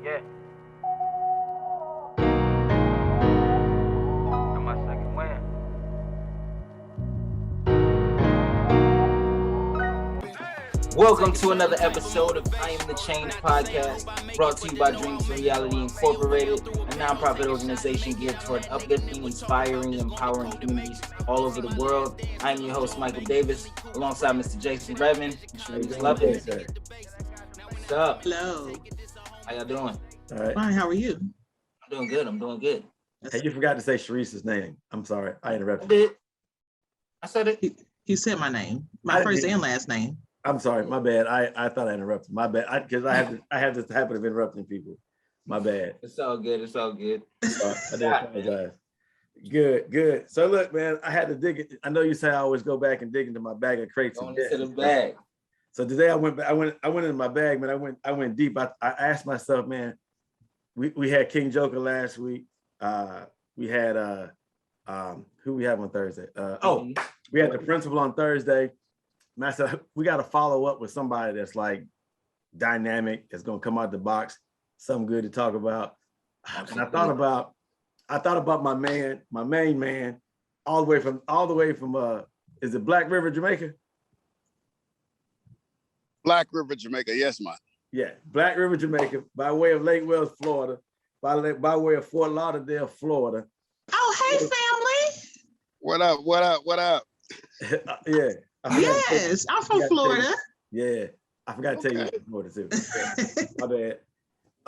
Yeah. That's my second win. Welcome to another episode of I Am the Change podcast, brought to you by Dreams to Reality Incorporated, a nonprofit organization geared toward uplifting, inspiring, and empowering communities all over the world. I am your host, Michael Davis, alongside Mr. Jason Redmond. What's up? Hello. How y'all doing? All right. Fine. How are you? I'm doing good. Hey, you forgot to say Sharice's name. I'm sorry. I I interrupted. did. I said it. He said my name, my first and last name. I'm sorry. My bad. I thought I interrupted. My bad. Because I have this habit of interrupting people. My bad. It's all good. I do apologize. Good. So look, man, I had to dig it. I know you say I always go back and dig into my bag of crates. Going into the bag. So today I went into my bag, man. I went deep. I asked myself, man, we had King Joker last week. We had who we have on Thursday? We had the principal on Thursday. And I said, we got to follow up with somebody that's like dynamic, that's gonna come out the box, something good to talk about. And I thought about my main man, all the way from is it Black River, Jamaica? Black River, Jamaica, yes, man. Yeah, Black River, Jamaica, by way of Lake Wells, Florida, by way of Fort Lauderdale, Florida. Oh, hey, family. What up? Yeah. Yes, I'm from Florida. Yeah, I forgot to tell you from Florida too. Yeah, my bad.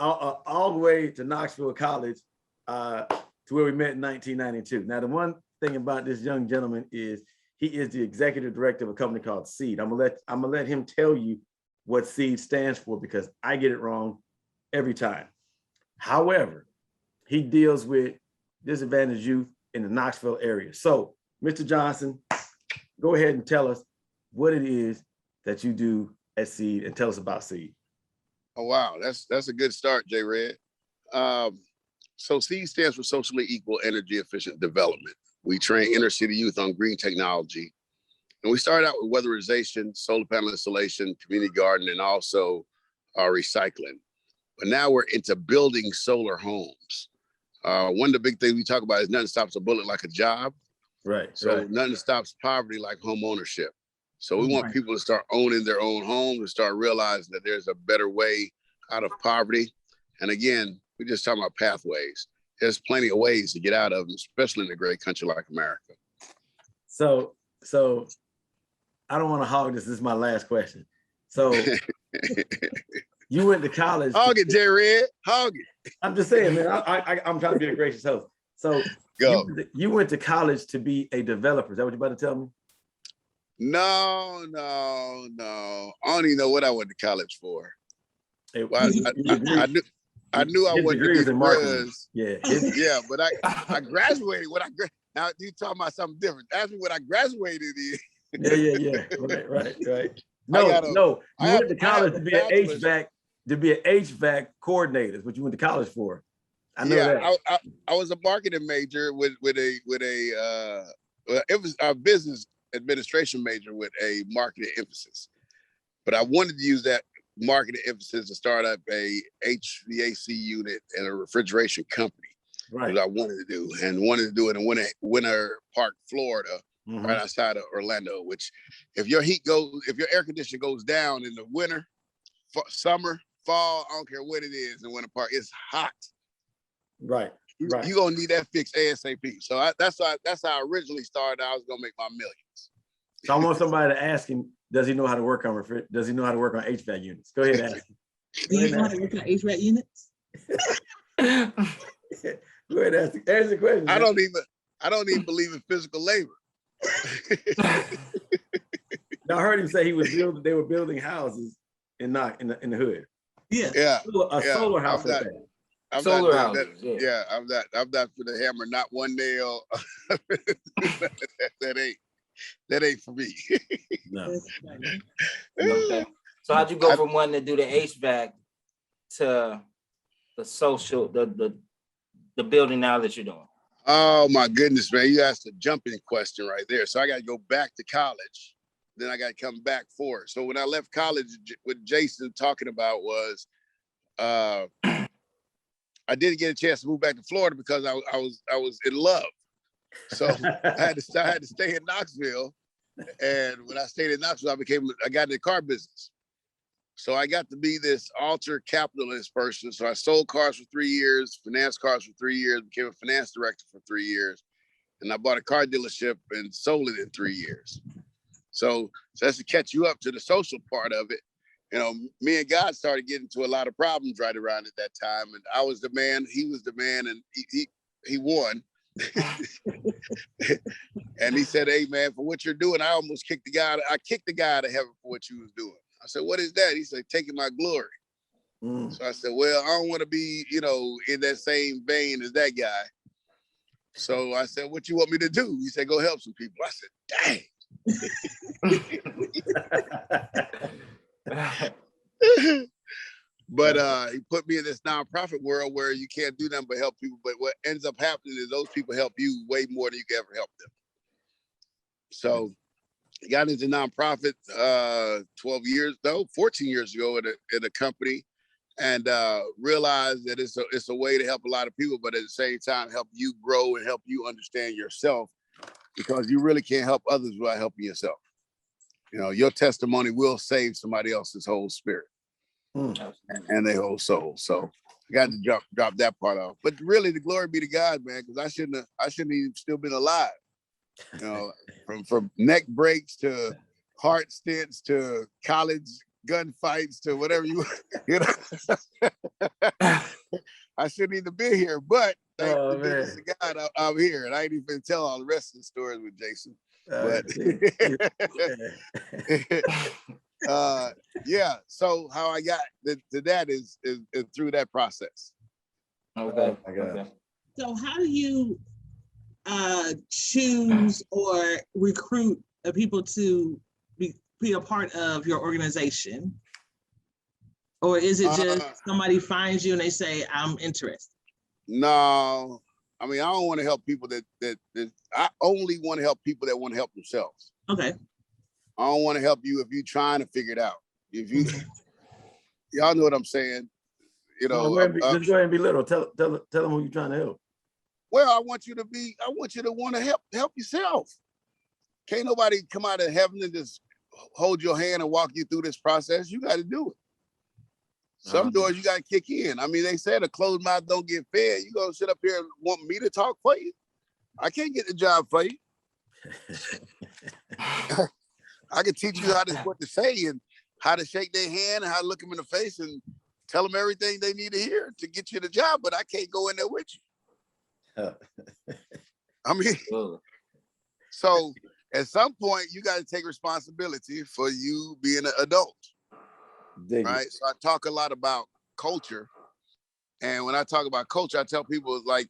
All the way to Knoxville College, to where we met in 1992. Now, the one thing about this young gentleman is he is the executive director of a company called SEED. I'm gonna let him tell you what SEED stands for because I get it wrong every time. However, he deals with disadvantaged youth in the Knoxville area. So, Mr. Johnson, go ahead and tell us what it is that you do at SEED and tell us about SEED. Oh, wow. That's a good start, J. Red. So SEED stands for Socially Equal Energy Efficient Development. We train inner city youth on green technology. And we started out with weatherization, solar panel installation, community garden, and also recycling. But now we're into building solar homes. One of the big things we talk about is nothing stops a bullet like a job. Right. So nothing stops poverty like home ownership. So we want people to start owning their own homes and start realizing that there's a better way out of poverty. And again, we're just talking about pathways. There's plenty of ways to get out of them, especially in a great country like America. So I don't want to hog this. This is my last question. So you went to college. Hog it, J-Red. Hog it. I'm just saying, man, I'm trying to be a gracious host. So you went to college to be a developer. Is that what you're about to tell me? No. I don't even know what I went to college for. Well, I knew I wasn't degrees in marketing. Yeah. But I graduated. Now you talking about something different. Ask me what I graduated in. Yeah. Right. No. You went to college to be an HVAC coordinator. Is what you went to college for. I know that. I was a marketing major with a it was a business administration major with a marketing emphasis. But I wanted to use that marketing emphasis to start up a HVAC unit and a refrigeration company. Right. That I wanted to do it in Winter Park, Florida, right outside of Orlando. Which, if your air conditioning goes down in the winter, summer, fall, I don't care what it is in Winter Park, it's hot. Right. You're gonna need that fixed ASAP. So that's how I originally started. I was gonna make my millions. So I want somebody to ask him, does he know how to work on HVAC units? Go ahead and ask him. Do you know how to work on HVAC units? Go ahead and answer the question. I don't even believe in physical labor. Now, I heard him say they were building houses in the hood. Yeah. A solar house. I'm not for the hammer, not one nail. That ain't for me. No. Okay. So how'd you go from wanting to do the HVAC to the social, the building now that you're doing? Oh my goodness, man. You asked a jumping question right there. So I got to go back to college. Then I got to come back for it. So when I left college, what Jason talking about was I didn't get a chance to move back to Florida because I was in love. So I had to stay in Knoxville. And when I stayed in Knoxville, I got in the car business. So I got to be this ultra capitalist person. So I sold cars for 3 years, financed cars for 3 years, became a finance director for 3 years. And I bought a car dealership and sold it in 3 years. So that's to catch you up to the social part of it. You know, me and God started getting into a lot of problems right around at that time. And I was the man, he was the man, and he won. And he said, "Hey man, for what you're doing, I almost kicked the guy. I kicked the guy out of heaven for what you was doing." I said, "What is that?" He said, "Taking my glory." So I said, "Well, I don't want to be, in that same vein as that guy." So I said, "What you want me to do?" He said, "Go help some people." I said, "Dang." But he put me in this nonprofit world where you can't do nothing but help people. But what ends up happening is those people help you way more than you can ever help them. So I got into nonprofit 14 years ago at a company, and realized that it's a way to help a lot of people, but at the same time help you grow and help you understand yourself, because you really can't help others without helping yourself. Your testimony will save somebody else's whole spirit and their whole soul. So I got to drop that part off. But really, the glory be to God, man, because I shouldn't even still been alive. From neck breaks to heart stents to college gunfights to whatever I shouldn't even be here, but thank goodness to God I'm here, and I ain't even tell all the rest of the stories with Jason. But yeah. So how I got to that is through that process. Okay. So how do you choose or recruit people to be a part of your organization? Or is it just somebody finds you and they say, "I'm interested"? No, I mean, I don't want to help people that I only want to help people that want to help themselves. Okay. I don't want to help you if you're trying to figure it out. If you, y'all know what I'm saying. Just go ahead and be little. Tell them who you're trying to help. Well, I want you to want to help yourself. Can't nobody come out of heaven and just hold your hand and walk you through this process. You got to do it. Some doors you got to kick in. I mean, they said a closed mouth don't get fed. You gonna sit up here and want me to talk for you? I can't get the job for you. I can teach you what to say and how to shake their hand and how to look them in the face and tell them everything they need to hear to get you the job, but I can't go in there with you. I mean, so at some point you got to take responsibility for you being an adult. Right. So I talk a lot about culture. And when I talk about culture, I tell people, it's like,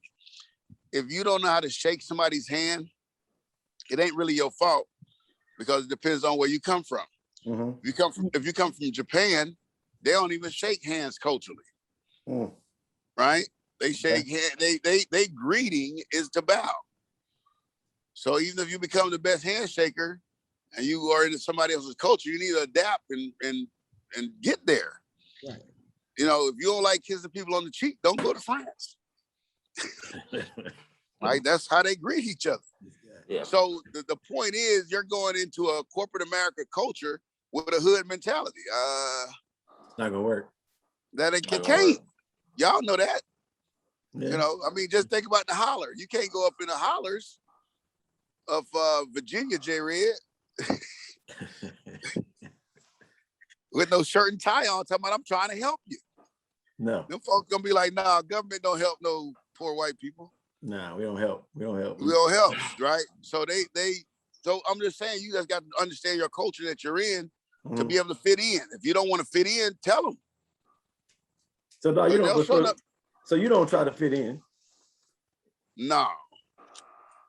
if you don't know how to shake somebody's hand, it ain't really your fault, because it depends on where you come from. If you come from Japan, they don't even shake hands culturally. Right? They shake hands, they greeting is to bow. So even if you become the best handshaker and you are in somebody else's culture, you need to adapt and get there. Right. If you don't like kissing people on the cheek, don't go to France. Right? That's how they greet each other. Yeah. So the point is, you're going into a corporate America culture with a hood mentality. It's not gonna work. That it can't. Y'all know that. Yeah. I mean, just think about the holler. You can't go up in the hollers of Virginia, J-Red. With no shirt and tie on, talking about I'm trying to help you. No. Them folks gonna be like, nah, government don't help no poor white people. Nah, we don't help. We don't help, right? So so I'm just saying, you guys got to understand your culture that you're in to be able to fit in. If you don't want to fit in, tell them. So no, you don't. So you don't try to fit in. No.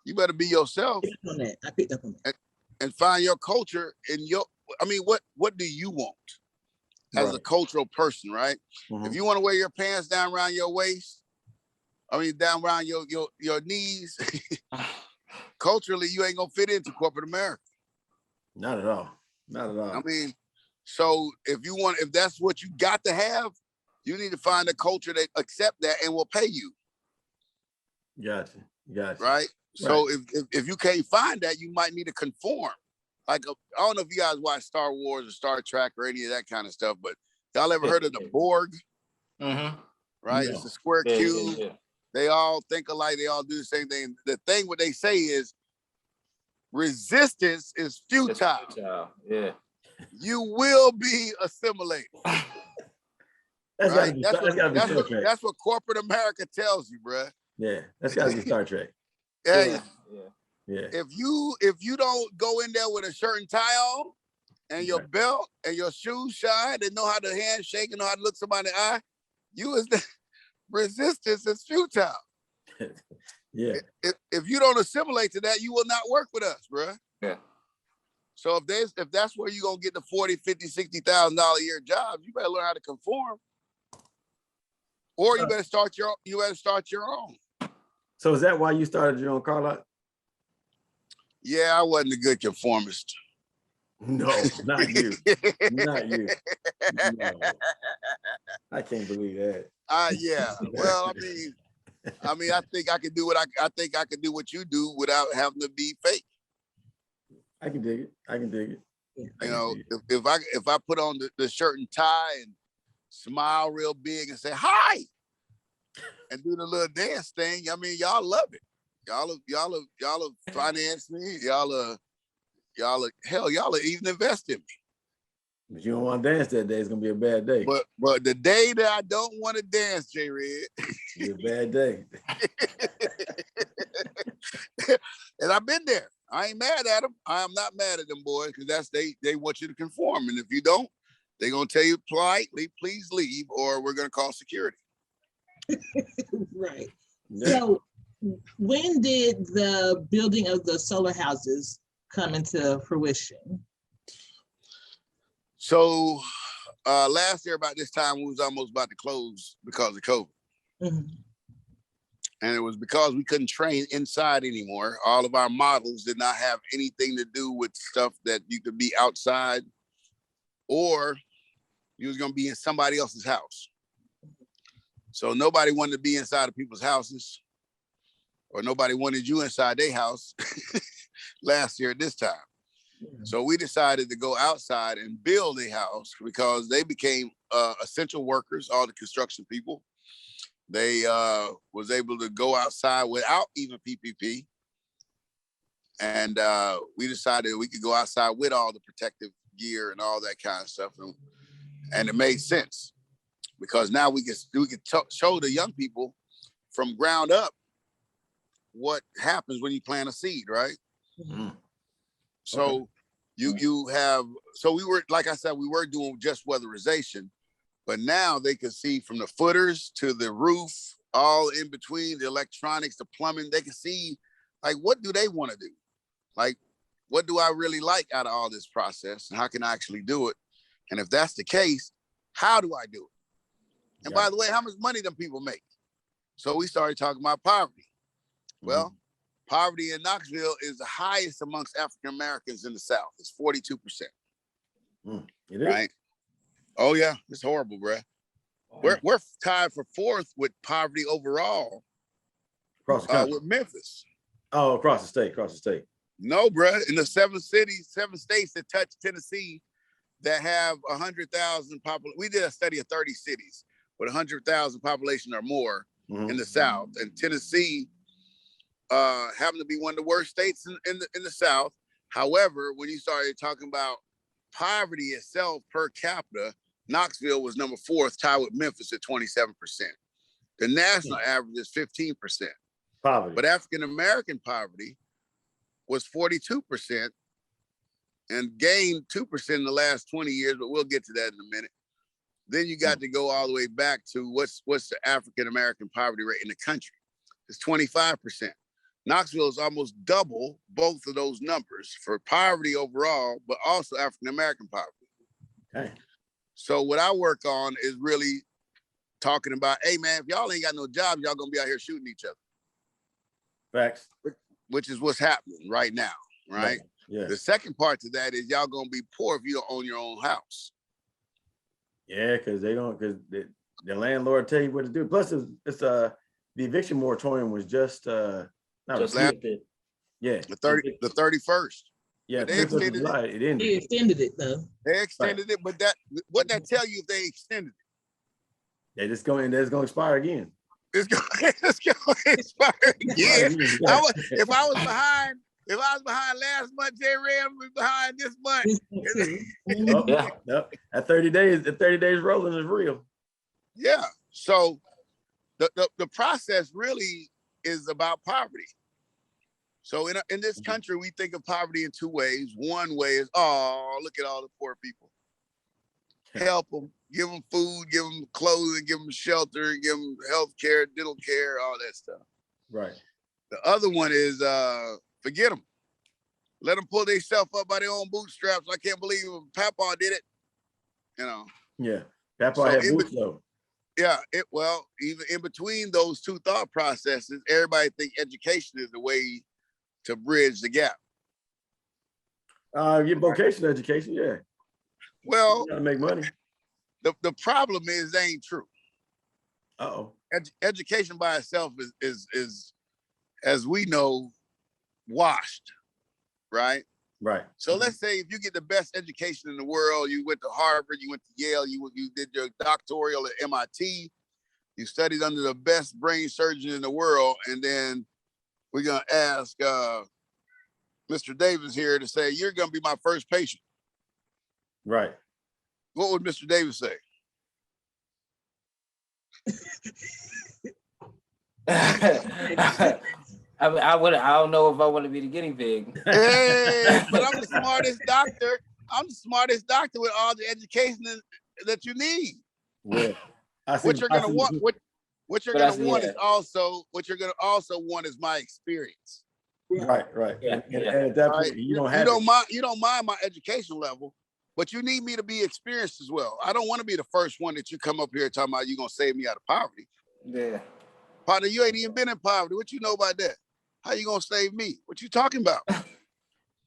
You better be yourself. I picked up on that. And find your culture in your. I mean, what do you want as a cultural person, right? If you want to wear your pants down around your waist, down around your knees, culturally, you ain't gonna fit into corporate America. Not at all. Not at all. I mean, so if that's what you got to have, You need to find a culture that accept that and will pay you. Gotcha. Right. So if you can't find that, you might need to conform. Like I don't know if you guys watch Star Wars or Star Trek or any of that kind of stuff, but y'all ever heard of the Borg? Mm-hmm. Right. No. It's a square cube. Yeah. They all think alike. They all do the same thing. The thing what they say is resistance is futile. Yeah. You will be assimilated. Right? That's what corporate America tells you, bruh. Yeah, that's gotta be Star Trek. Hey, yeah. If you don't go in there with a shirt and tie on and your belt and your shoes shine and know how to handshake and know how to look somebody in the eye, you is the resistance is futile. Yeah. If you don't assimilate to that, you will not work with us, bruh. Yeah. So if that's where you're gonna get the $40,000, $50,000, $60,000 a year jobs, you better learn how to conform. Or you better start your own. So is that why you started your own car lot? Yeah, I wasn't a good conformist. No, not you. Not you. No. I can't believe that. Yeah. Well, I think I could do what I think I could do what you do without having to be fake. I can dig it. You know, if I put on the shirt and tie and smile real big and say hi and do the little dance thing, I mean, y'all love it. Y'all finance me. Y'all even invest in me. But you don't want to dance that day, it's gonna be a bad day. But the day that I don't want to dance, J Red, it's a bad day. and I've been there. I ain't mad at them. I am not mad at them boys because they want you to conform, and if you don't, they're gonna tell you politely, please leave, or we're gonna call security. Right. Yeah. So, when did the building of the solar houses come into fruition? So, last year about this time, we was almost about to close because of COVID. Mm-hmm. And it was because we couldn't train inside anymore. All of our models did not have anything to do with stuff that you could be outside or you was going to be in somebody else's house. So nobody wanted to be inside of people's houses or nobody wanted you inside their house last year at this time. So we decided to go outside and build a house because they became essential workers, all the construction people. They was able to go outside without even PPP. And we decided we could go outside with all the protective gear and all that kind of stuff. And it made sense because now we can show the young people from ground up what happens when you plant a seed, right? Mm-hmm. So you have, so we were, like I said, we were doing just weatherization, but now they can see from the footers to the roof, all in between, the electronics, the plumbing, they can see, like, what do they want to do? Like, what do I really like out of all this process? And how can I actually do it? And if that's the case, how do I do it? And by the way, how much money them people make? So we started talking about poverty. Well, poverty in Knoxville is the highest amongst African Americans in the South. It's 42%. It is? Right? Oh yeah, it's horrible, bro. We're tied for fourth with poverty overall. Across the country. With Memphis. Oh, across the state. No, bro. In the 7 states that touch Tennessee that have 100,000 population. We did a study of 30 cities with 100,000 population or more in the South, and Tennessee happened to be one of the worst states in the South. However, when you started talking about poverty itself per capita, Knoxville was number 4th, tied with Memphis at 27%. The national average is 15%. Poverty. But African-American poverty was 42% and gained 2% in the last 20 years, but we'll get to that in a minute. Then you got to go all the way back to what's the African-American poverty rate in the country? It's 25%. Knoxville is almost double both of those numbers for poverty overall, but also African-American poverty. Okay. So what I work on is really talking about, hey man, if y'all ain't got no jobs, y'all gonna be out here shooting each other. Facts. Which is what's happening right now, right? Yeah. The second part to that is y'all gonna be poor if you don't own your own house. Yeah, because The landlord tell you what to do. Plus, it's the eviction moratorium was just not Just repealed. lifted. Yeah, the 31st. yeah, But they 31st of extended July, it They ended. extended it though. They extended it, but what that tell you if they extended it? They just going, it's going to expire again. It's going to expire again. Yeah. If I was behind last month, J Ram was behind this month. Oh, Yeah. yep. At 30 days, the 30 days rolling is real. Yeah. So the process really is about poverty. So in this country, we think of poverty in two ways. One way is, oh, look at all the poor people. Help them, give them food, give them clothing, give them shelter, give them health care, dental care, all that stuff. Right. The other one is forget them. Let them pull themselves up by their own bootstraps. I can't believe Papa did it. You know. Yeah. Papa So had boots though. Yeah. Well, even in between those two thought processes, everybody think education is the way to bridge the gap. Your vocational education, yeah. Well, You gotta make money. the problem is they ain't true. Uh-oh. Education by itself is as we know, washed, right? Right. So let's say if you get the best education in the world, you went to Harvard, you went to Yale, you did your doctoral at MIT, you studied under the best brain surgeon in the world, and then we're gonna ask Mr. Davis here to say, you're gonna be my first patient. Right. What would Mr. Davis say? I don't know if I want to be the guinea pig. Hey, but I'm the smartest doctor. I'm the smartest doctor with all the education that you need. Yeah. What you're gonna want is also my experience. Right. Yeah, And at that point, Right? you don't mind my education level, but you need me to be experienced as well. I don't want to be the first one that you come up here talking about you're gonna save me out of poverty. Yeah. Partner, you ain't even been in poverty. What you know about that? How you gonna save me? What you talking about?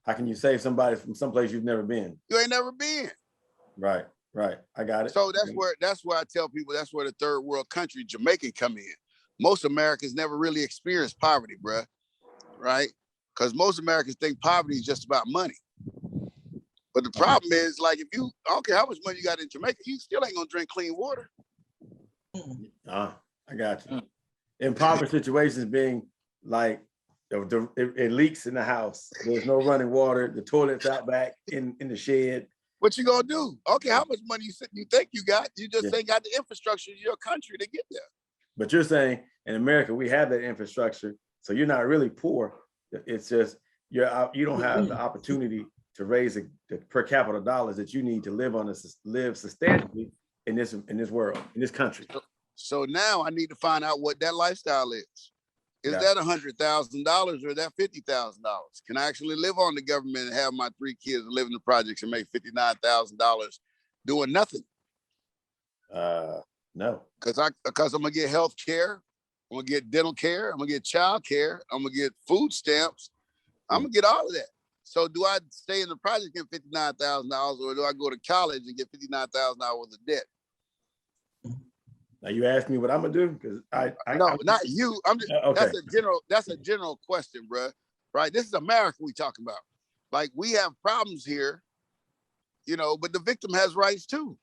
How can you save somebody from someplace you've never been? You ain't never been. Right. I got it. So that's where I tell people that's where the third world country, Jamaican, come in. Most Americans never really experienced poverty, bruh. Right? Because most Americans think poverty is just about money. But the problem is, like, I don't care how much money you got in Jamaica, you still ain't gonna drink clean water. I got you. Impoverished situations being like it leaks in the house. There's no running water. The toilet's out back in the shed. What you gonna do? Okay, how much money you think you got? You just ain't got the infrastructure in your country to get there. But you're saying in America we have that infrastructure, so you're not really poor. It's just you don't have the opportunity to raise the per capita dollars that you need to live sustainably in this world, in this country. So now I need to find out what that lifestyle is. Is that $100,000 or that $50,000? Can I actually live on the government and have my 3 kids live in the projects and make $59,000 doing nothing? No. Because I'm gonna get health care, I'm gonna get dental care, I'm gonna get child care, I'm gonna get food stamps, I'm gonna get all of that. So do I stay in the project and get $59,000, or do I go to college and get $59,000 worth of debt? Now you ask me what I'm gonna do, because not you. I'm just okay. That's a general question, bro. Right? This is America we talking about. Like, we have problems here, but the victim has rights too.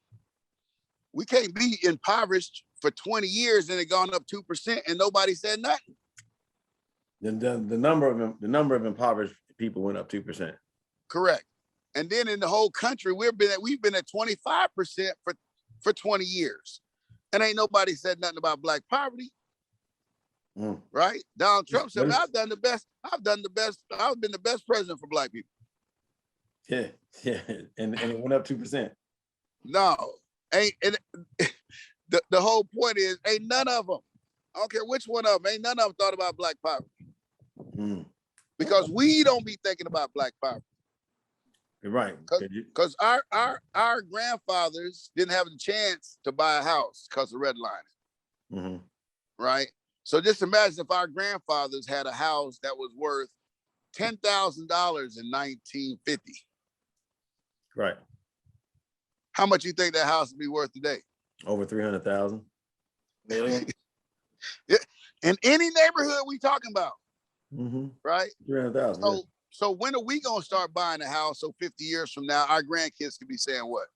We can't be impoverished for 20 years and it gone up 2% and nobody said nothing. The number of impoverished people went up 2%. Correct. And then in the whole country, we've been at 25% for 20 years. And ain't nobody said nothing about black poverty. Right? Donald Trump said, I've been the best president for black people. Yeah. And it went up 2%. No. The whole point is, ain't none of them, I don't care which one of them, ain't none of them thought about black poverty. Because we don't be thinking about black poverty. You're right. Because our grandfathers didn't have the chance to buy a house because of redlining. Right? So just imagine if our grandfathers had a house that was worth $10,000 in 1950. Right. How much you think that house would be worth today? Over 300,000. Million. Yeah. In any neighborhood we talking about, right? 300,000. So when are we gonna start buying a house? So 50 years from now, our grandkids can be saying what?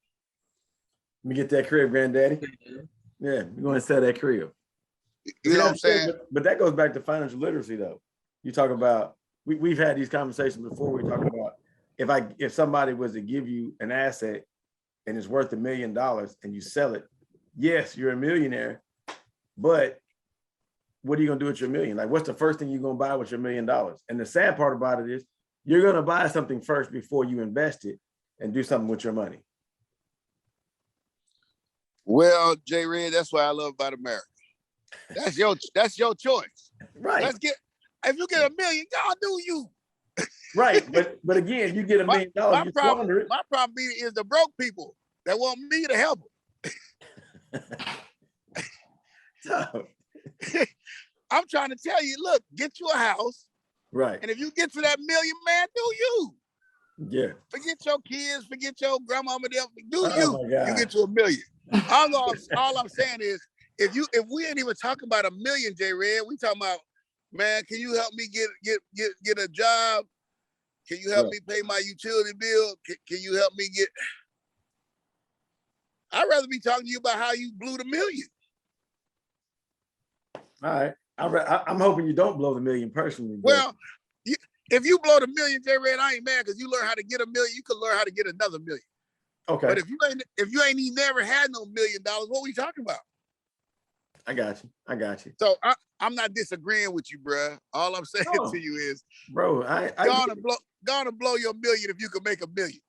Let me get that crib, granddaddy. Yeah, we're going to sell that crib. You know what I'm saying? But that goes back to financial literacy, though. You talk about we've had these conversations before. We talk about if somebody was to give you an asset and it's worth $1 million and you sell it, yes, you're a millionaire, but what are you gonna do with your million? Like, what's the first thing you're gonna buy with your $1 million? And the sad part about it is you're gonna buy something first before you invest it and do something with your money. Well, J. Red, that's what I love about America. That's your choice. Right. If you get $1 million, y'all do you. Right. But again, you get $1 million, you squander it. My problem is the broke people that want me to help them. So, I'm trying to tell you, look, get you a house. right. And if you get to that $1 million, man, do you. Yeah. Forget your kids, forget your grandmama, do Oh you. my God. You get to $1 million. All I'm saying is, if we ain't even talking about $1 million, J. Red, we talking about, man, can you help me get a job? Can you help me pay my utility bill? Can you help me get? I'd rather be talking to you about how you blew the $1 million. All right. I'm hoping you don't blow the $1 million personally. Well, if you blow the $1 million, J. Red, I ain't mad because you learn how to get $1 million. You can learn how to get another $1 million. Okay. But if you ain't even never had no $1 million, what we talking about? I got you. So I'm not disagreeing with you, bruh. All I'm saying to you is, bro, gonna blow your $1 million if you can make $1 million.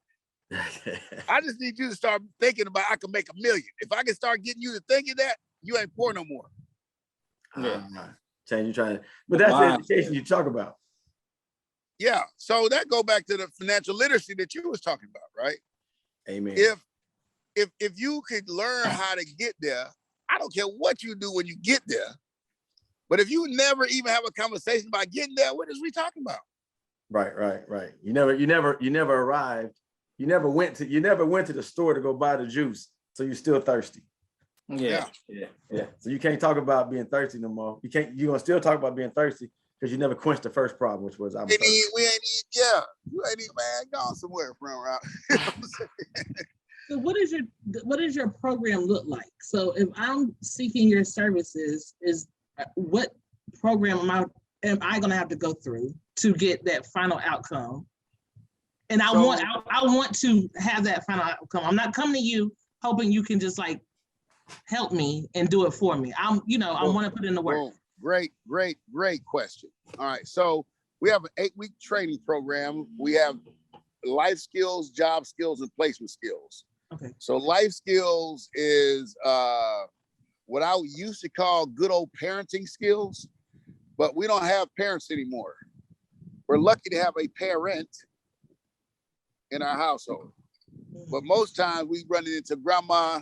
I just need you to start thinking about I can make $1 million. If I can start getting you to thinking that, you ain't poor no more. Yeah. Saying you're trying to, but that's the education you talk about. Yeah. So that go back to the financial literacy that you was talking about, right? Amen. If you could learn how to get there, I don't care what you do when you get there. But if you never even have a conversation about getting there, what is we talking about? Right. You never arrived. You never went to the store to go buy the juice, so you're still thirsty. Yeah. So you can't talk about being thirsty no more. You're gonna still talk about being thirsty because you never quenched the first problem, which was you ain't even man gone somewhere from around. You know what I'm saying? So what does your program look like? So if I'm seeking your services, what program am I going to have to go through to get that final outcome? And I want to have that final outcome. I'm not coming to you hoping you can just like help me and do it for me. I want to put in the work. Great question. All right, so we have an 8-week training program. We have life skills, job skills, and placement skills. Okay. So life skills is what I used to call good old parenting skills, but we don't have parents anymore. We're lucky to have a parent in our household. But most times we run into grandma,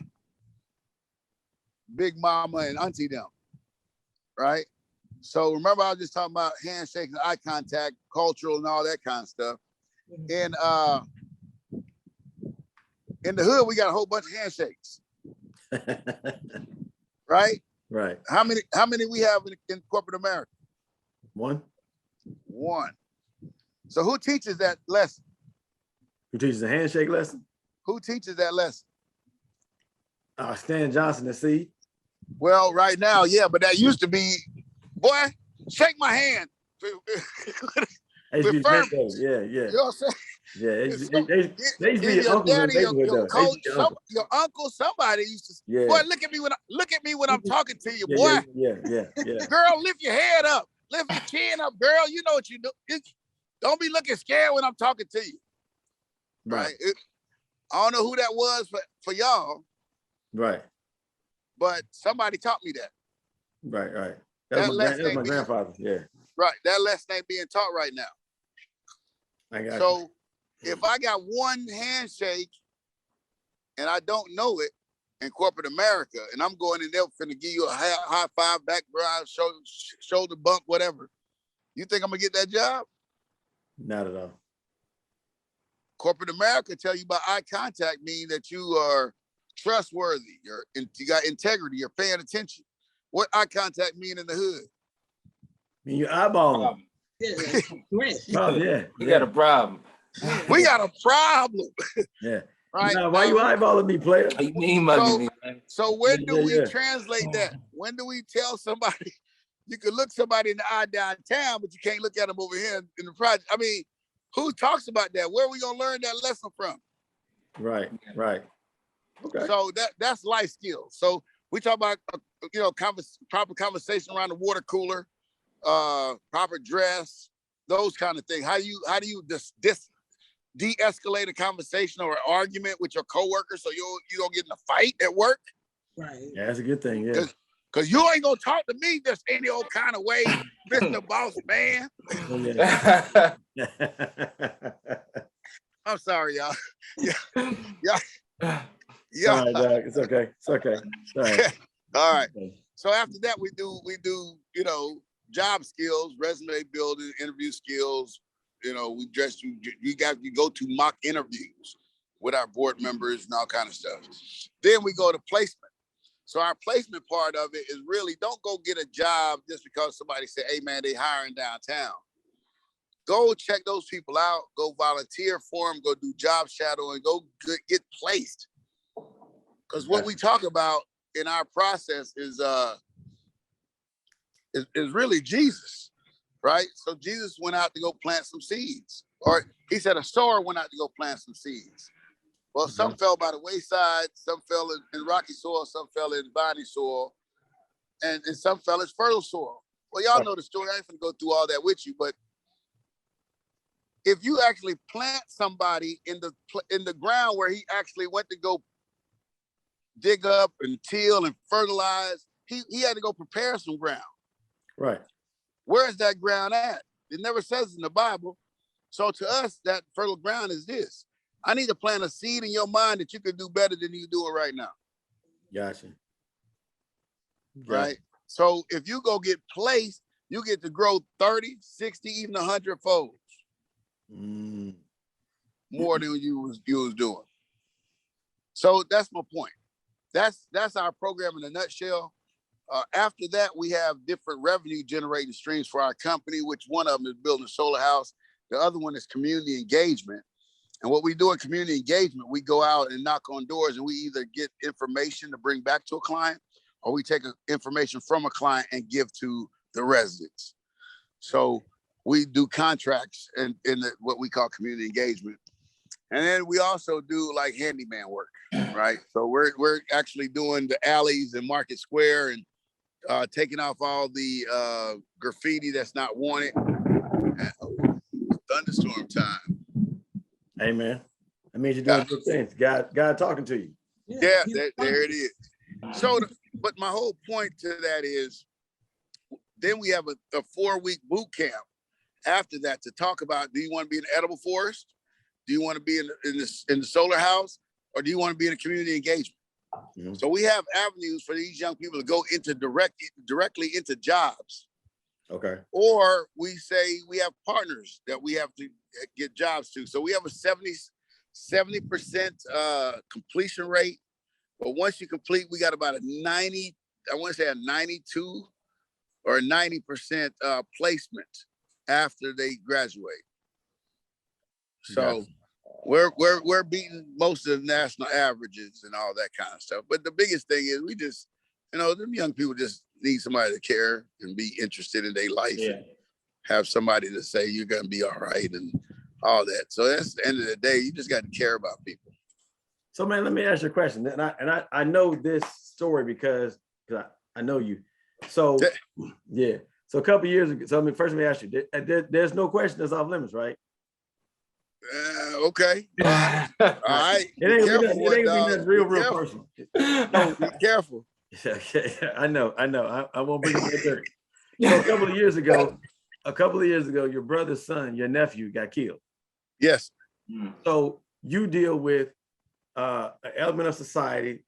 big mama, and auntie them, right? So remember I was just talking about handshakes and eye contact, cultural and all that kind of stuff. And in the hood, we got a whole bunch of handshakes. Right? Right. How many we have in corporate America? One. So who teaches that lesson? Who teaches a handshake lesson? Who teaches that lesson? Stan Johnson, the SEEED. Well, right now, yeah, but that used to be, boy, shake my hand. Yeah. You know what I'm saying? Yeah, they used to be your uncles daddy, in the neighborhood, your coach, your uncle, somebody used to. Yeah. Boy, look at me when I'm talking to you, boy. Yeah. Girl, lift your head up, lift your chin up, girl. You know what you do. Don't be looking scared when I'm talking to you. Right. I don't know who that was for y'all. Right. But somebody taught me that. Right. That was my grandfather. Yeah. Right. That lesson ain't being taught right now. I got so if I got one handshake and I don't know it in corporate America, and I'm going in there finna give you a high five, back drive, shoulder bump, whatever, you think I'm gonna get that job? Not at all. Corporate America tell you about eye contact mean that you are trustworthy, you got integrity, you're paying attention. What eye contact mean in the hood? I mean, you eyeball them. Yeah, great. Problem, yeah. We got a problem. We got a problem. Yeah. Right. Now, why you eyeballing me, player? What you mean mugging me, man? So when do we Yeah. translate that? When do we tell somebody you can look somebody in the eye downtown, but you can't look at them over here in the project? I mean, who talks about that? Where are we gonna learn that lesson from? Right. Okay. So that's life skills. So we talk about proper conversation around the water cooler, proper dress, those kind of things. How do you de-escalate a conversation or an argument with your coworkers so you don't get in a fight at work? Right. Yeah, that's a good thing. Yeah. Because you ain't gonna talk to me just any old kind of way, Mr. Boss Man. Oh, yeah. I'm sorry, y'all. Yeah. All right, Doc. It's okay. All right. All right. So after that, we do, job skills, resume building, interview skills. You go to mock interviews with our board members and all kind of stuff. Then we go to placement. So our placement part of it is really, don't go get a job just because somebody said, hey man, they hiring downtown. Go check those people out, go volunteer for them, go do job shadowing, go get placed. Because what we talk about in our process is really Jesus, right? So Jesus went out to go plant some seeds, or he said a sower went out to go plant some seeds. Well, some fell by the wayside, some fell in rocky soil, some fell in viney soil, and some fell in fertile soil. Well, y'all know the story. I ain't gonna go through all that with you, but if you actually plant somebody in the ground where he actually went to go dig up and till and fertilize, he had to go prepare some ground. Right. Where is that ground at? It never says in the Bible. So to us, that fertile ground is this. I need to plant a seed in your mind that you can do better than you do it right now. Gotcha. Right? So if you go get placed, you get to grow 30, 60, even 100 folds. More than you was doing. So that's my point. That's our program in a nutshell. After that, we have different revenue generating streams for our company, which one of them is building a solar house. The other one is community engagement. And what we do in community engagement, we go out and knock on doors and we either get information to bring back to a client, or we take information from a client and give to the residents. So we do contracts in what we call community engagement. And then we also do like handyman work, right? So we're actually doing the alleys in Market Square and taking off all the graffiti that's not wanted. Thunderstorm time. Hey man, that means you're doing good things. God talking to you. Yeah, there it is. So, but my whole point to that is, then we have a 4-week boot camp after that to talk about, do you want to be in the edible forest? Do you want to be in the solar house? Or do you want to be in a community engagement? Mm-hmm. So we have avenues for these young people to go into directly into jobs. Okay. Or we say we have partners that we have to get jobs to. So we have a 70% completion rate. But once you complete, we got about a 92 or 90% placement after they graduate. So we're beating most of the national averages and all that kind of stuff. But the biggest thing is we just, them young people just need somebody to care and be interested in their life and have somebody to say you're gonna be all right and all that. So that's the end of the day. You just got to care about people. So man, let me ask you a question. And I know this story because I know you. So yeah. So a couple of years ago. So first let me ask you. There's no question that's off limits, right? Okay. All right. It ain't gonna be nothing real personal. No, be careful. Okay, I know. I won't bring it to dirt. So a couple of years ago, your brother's son, your nephew, got killed. Yes. So you deal with an element of society.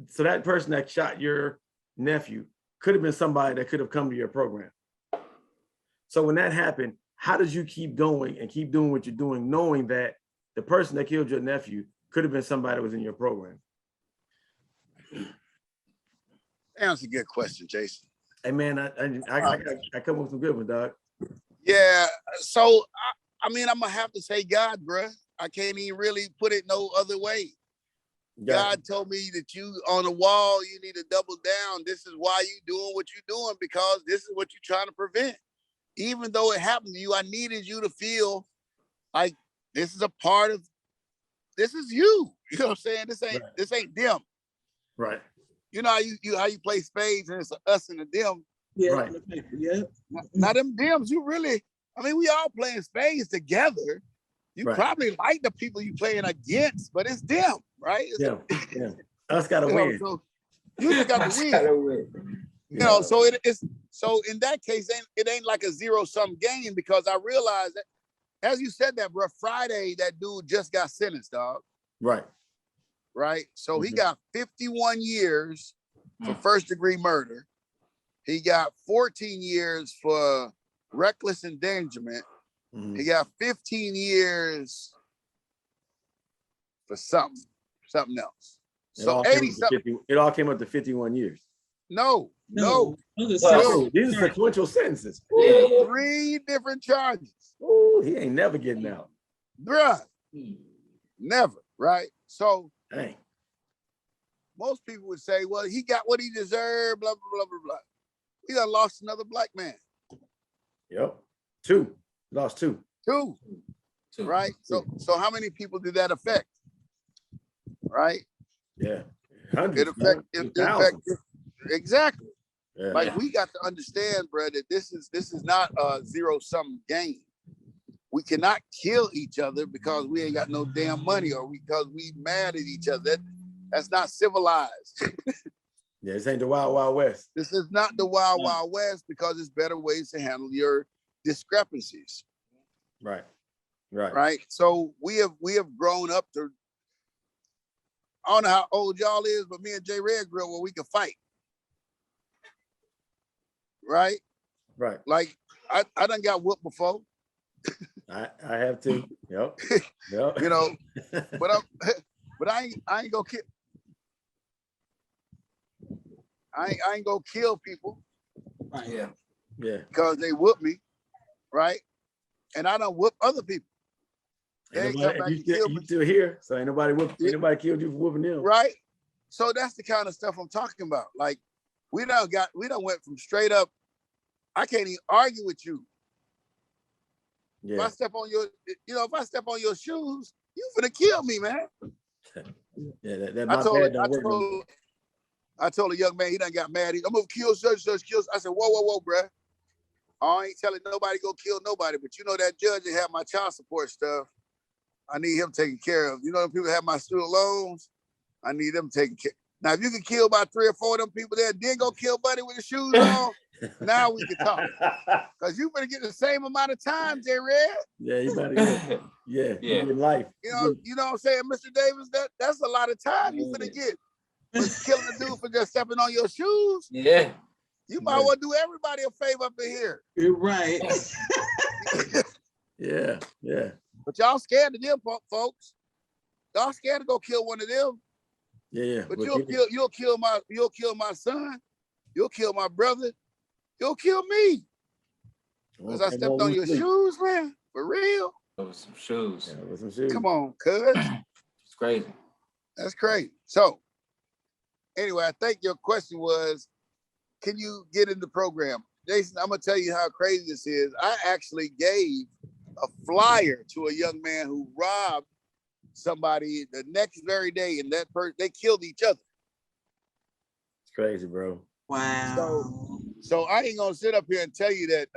So that person that shot your nephew could have been somebody that could have come to your program. So when that happened, how did you keep going and keep doing what you're doing, knowing that the person that killed your nephew could have been somebody that was in your program? That's a good question, Jason. Hey man, I come up with some good ones, dog. Yeah. So I mean, I'm gonna have to say God, bruh. I can't even really put it no other way. God told me that you on the wall, you need to double down. This is why you doing what you're doing, because this is what you're trying to prevent. Even though it happened to you, I needed you to feel like this is a part of, this is you. You know what I'm saying? This ain't them. Right. You know how you play spades and it's us and the them. Yeah. Right. Yeah. Now them dems, you really, I mean, we all playing spades together. You probably like the people you playing against, but it's them, right? Yeah. Us gotta win. So you just got to win. You know, so it's so in that case, it ain't like a zero-sum game, because I realized that, as you said that, bro, Friday, that dude just got sentenced, dog. Right. Right. So he got 51 years for first-degree murder. He got 14 years for reckless endangerment. He got 15 years for something else. So 80 something. It all came up to 51 years. No. These are sequential sentences. Yeah. 3 different charges. Oh, he ain't never getting out. Bruh. Never, right? So dang. Most people would say, well, he got what he deserved, blah, blah, blah, blah, blah. We done lost another black man. Yep. 2. Lost 2. 2. Right? So how many people did that affect? Right? Yeah. Hundreds. It affect exactly. Yeah. Like, we got to understand, bro, that this is not a zero-sum game. We cannot kill each other because we ain't got no damn money, or because we mad at each other. That's not civilized. Yeah, this ain't the Wild Wild West. This is not the Wild Wild West, because there's better ways to handle your discrepancies. Right. So we have grown up to, I don't know how old y'all is, but me and J Red grew up where we could fight. Right. Like I done got whooped before. I have to. Yep. You know, but I ain't gonna kill. I ain't gonna kill people. Right. Yeah. Because they whoop me, right? And I don't whoop other people. They come back and kill me. You still here, so ain't nobody killed you for whooping them. Right. So that's the kind of stuff I'm talking about. Like, we done went from straight up, I can't even argue with you. Yeah. If I step on your shoes, you finna kill me, man. Yeah, I told a young man, he done got mad. I'm gonna kill such. I said, whoa, bruh. I ain't telling nobody go kill nobody, but you know that judge that had my child support stuff, I need him taken care of. You know, the people that have my student loans, I need them taken care of. Now, if you can kill about 3 or 4 of them people there, then go kill Buddy with the shoes on, now we can talk. Because you better get the same amount of time, J Red. Yeah, you better get in life. You know what I'm saying, Mr. Davis? That's a lot of time you finna get. But killing a dude for just stepping on your shoes. Yeah. You might want to do everybody a favor up in here. You're right. Yeah. But y'all scared of them, folks. Y'all scared to go kill one of them. Yeah. But you'll kill my son. You'll kill my brother. You'll kill me. Because I stepped on your shoes, man. For real. With some shoes. Yeah, with some shoes. Come on, cuz. It's crazy. That's crazy. So, anyway, I think your question was, can you get in the program? Jason, I'm going to tell you how crazy this is. I actually gave a flyer to a young man who robbed somebody the next very day, and that person, they killed each other. It's crazy, bro. Wow. So I ain't going to sit up here and tell you that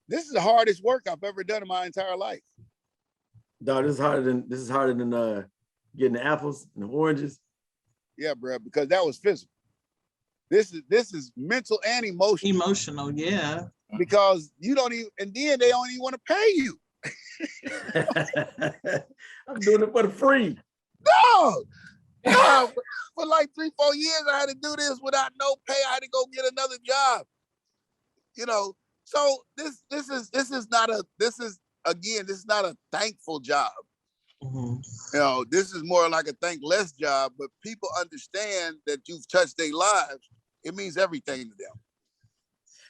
this is the hardest work I've ever done in my entire life. Dog, this is harder than getting the apples and the oranges. Yeah, bro, because that was physical. This is mental and emotional. Emotional, yeah. Because you don't even, and then they don't even want to pay you. I'm doing it for the free. No, for like 3-4 years, I had to do this without no pay. I had to go get another job. You know, so this is not a thankful job. Mhm. You know, this is more like a thank less job, but people understand that you've touched their lives. It means everything to them.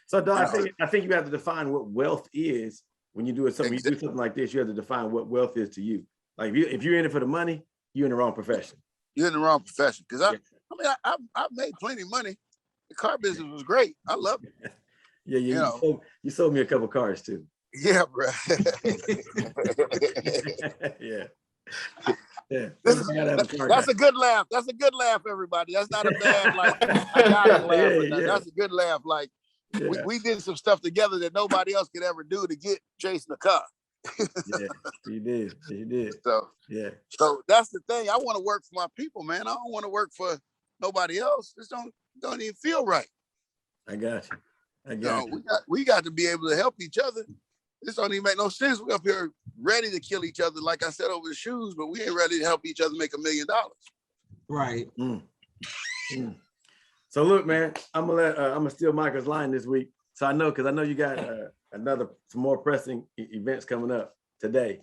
So, Doc, I think you have to define what wealth is when you do something. You do something like this, you have to define what wealth is to you. Like if you're in it for the money, you're in the wrong profession. You're in the wrong profession. Because I've made plenty of money. The car business was great. I love it. Yeah. You sold me a couple cars too. Yeah, bro. Yeah. That's a good laugh. That's a good laugh, everybody. That's not a bad like I gotta laugh. Yeah. That's a good laugh. Like we did some stuff together that nobody else could ever do to get Jason a car. Yeah, he did. So yeah. So that's the thing. I want to work for my people, man. I don't want to work for nobody else. This don't even feel right. I got you. We got to be able to help each other. This don't even make no sense. We're up here ready to kill each other, like I said, over the shoes, but we ain't ready to help each other make $1 million. Right. So look, man, I'm gonna steal Michael's line this week. So I know you got some more pressing events coming up today.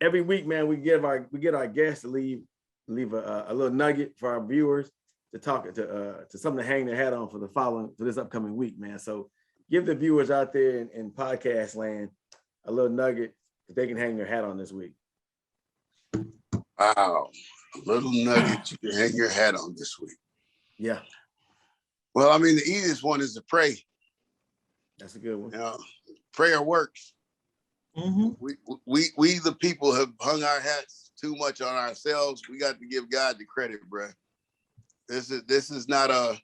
Every week, man, we get our guests to leave a little nugget for our viewers to talk to something to hang their hat on for this upcoming week, man. So give the viewers out there in podcast land a little nugget that they can hang their hat on this week. Wow, a little nugget you can hang your hat on this week. Yeah. Well, I mean, the easiest one is to pray. That's a good one. You know, prayer works. Mm-hmm. We the people have hung our hats too much on ourselves. We got to give God the credit, bro. This is not a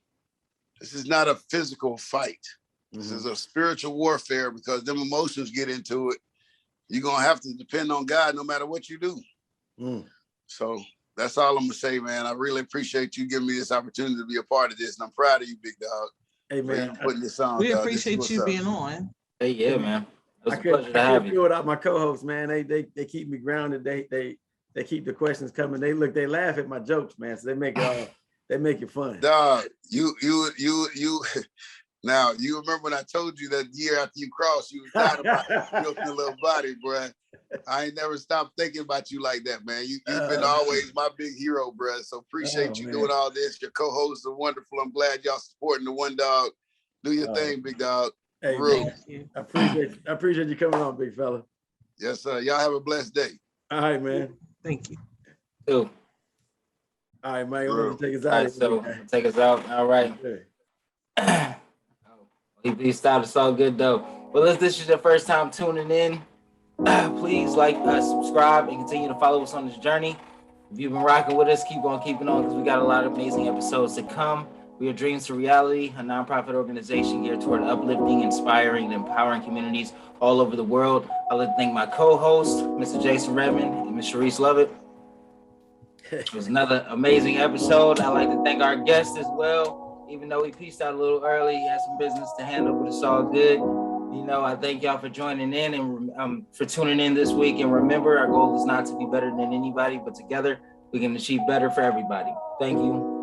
physical fight. This is a spiritual warfare because them emotions get into it. You're gonna have to depend on God no matter what you do. So that's all I'm gonna say, man. I really appreciate you giving me this opportunity to be a part of this, and I'm proud of you, big dog. Hey, man, putting this on. We appreciate you being on. Hey, yeah, man. It was I a pleasure to have you. do without my co-hosts, man. They keep me grounded. They keep the questions coming. They laugh at my jokes, man. So they make it fun. Dog, you. Now, you remember when I told you that year after you crossed, you was dying about your little body, bro. I ain't never stopped thinking about you like that, man. You've been always my big hero, bro. So appreciate you doing all this. Your co-hosts are wonderful. I'm glad y'all supporting the One Dog. Do your thing, big dog. Hey, I appreciate you coming on, big fella. Yes, sir. Y'all have a blessed day. All right, man. Thank you. All right, Mike. I'm going to take us out. So take us out. All right. He stopped. It's all good though. Well, if this is your first time tuning in, please like, subscribe, and continue to follow us on this journey. If you've been rocking with us, keep on keeping on because we got a lot of amazing episodes to come. We are Dreams to Reality, a nonprofit organization geared toward uplifting, inspiring, and empowering communities all over the world. I'd like to thank my co-host, Mr. Jason Redmond and Ms. Sharice Lovett. It was another amazing episode. I'd like to thank our guest as well. Even though he peaced out a little early, he had some business to handle, but it's all good. You know, I thank y'all for joining in and for tuning in this week. And remember, our goal is not to be better than anybody, but together we can achieve better for everybody. Thank you.